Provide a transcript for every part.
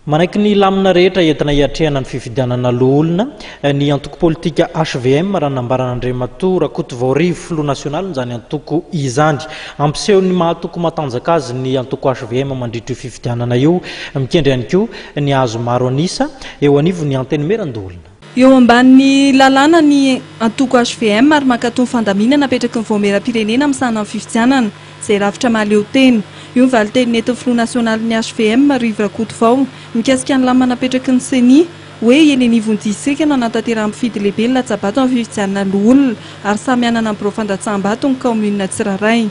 Manaiky ny lamina rehetra entina hiatrehana ny fifidianana loholona ny antoko politika HVM raha nambaran'Andriamato Rakotovaorivo filoha nasional zany antoko izany ampiseho ny mahatoko matanjaka azy ny antoko HVM mandritra io fifidianana io mikendry ihany koa ny hazo maro anisa eo anivo ny anteny meran-dolona. Eo ambany lalàna ny antoko HVM ary mankatony fandamina napetraky ny voameram-pirenena amin'ny sanany fifidianana izay rafitra mahaleo teny. Io valiteny nentin'ny filoha nasionaly ny HVM Rivo Rakotovao mikasika ny lamina napetraky ny CENI hoe eny anivon'ny distrika no anatanterahany mpifidy lehibe ny latsabato amin'ny fifidianana loholona ary samy anana amin'ny Berofandatsambato ny kaomuna tsirairay.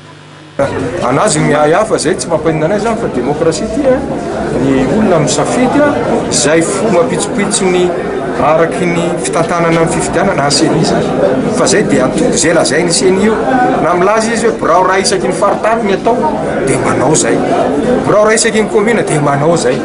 Anazy mihafa zay tsy mampanina anay zany fa demokrasia ty ny olona misafidy zay fo mampitsopitso ny araky ny fitantanana amin'ny fifidianana hasenisa fa zay dia antoko zay lazay ny CENI io na milaza izy hoe birao raha isaky ny faritany ny atao dia manao zay, birao raha isaky ny commune dia manao zay.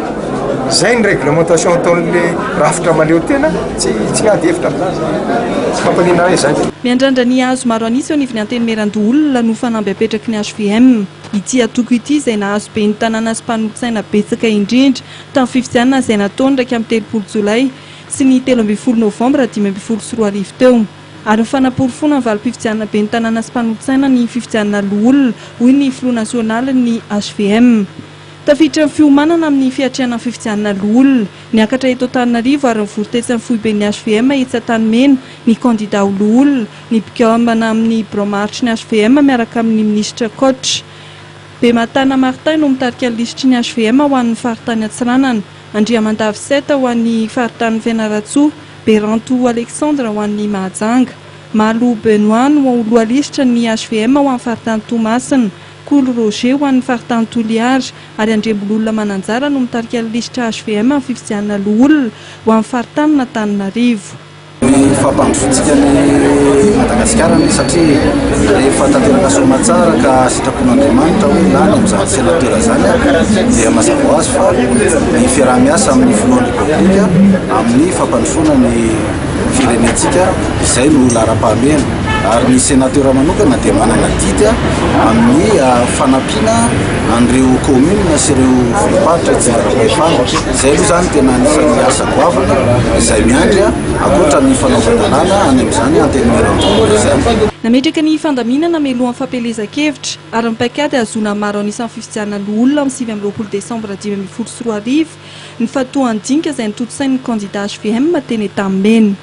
Zay ny réglementation ataon'le rafitra maleo tena tsy ady hevitra tsy mampanina anay zany. Miandrandra ny hazo maro anisa eo anivon'ny anteny meran-dolona no fanamby apetraky ny HVM. Ity atoko ity izay nahazo be ny tanàna sy mpanolontsaina betsaka indrindra tamin'ny fifidianana izay nataony raika amin'ny 30 Jolay sy ny 13 Novambra 2024 teo. Ary mifanaporofona ny valim-pifidianana be ny tanàna sy mpanolontsaina ny fifidianana loholona hoy ny filoha nasionaly ny HVM. Tafiditra ny fiomanana amin'ny fiatrehana ny fifidianana loholona niakatra eto Antananarivo ary nivoritetsy foibe ny HVM Etsy-Tanimena ny kandida ho loholona ny bikamana amin'ny bromartry ny HVM miaraka amin'ny ministra Koch. Bematana Martin no mitarika ny lisitry ny HVM ho an'ny faritany Atsiranana, Andriamandavy 7 ho an'ny faritany Fianaratsoa, Beranto Alexandre ho an'ny Mahajanga, Malo Benoît no lohalisitra ny HVM ho an'ny faritany Tomasina, Kolo Roger ho an'ny faritany Toliara ary Andrembololona Mananjara no mitarika ny lisitra HVM amin'ny fifidianana loholona ho an'ny faritany Antananarivo. Ny fampandrosotsika ny Madagasikara satria rehefa tanteraka somatsara ka sitrapon'Andriamanitra hoe lany amin'izany sénateur zany dia mazava ho azy fa ny fiaraha-miasa amin'ny finoana politika amin'ny fampandrosona ny firenentsika izay no lara-pahamehana ary ny sénateur manokana dia manana didy amin'ny fanampiana an'ireo commune sy ireo volomparitra tsingeram-pahefana. Izay aloha zany tena anisan'ny asa goavana izay miandry ankoatra ny fanaovan-dalàna any amin'izany anteny meran-dolona izany. Nametraka ny fandaminana melohan'ny fampelezan-kevitra ary mipaikady azona maro anisan'ny fifidianana loholona amin'ny 9 Desambra 2024 ny fatoandinika izay nitotsain'ny kandida HVM teny Etamena.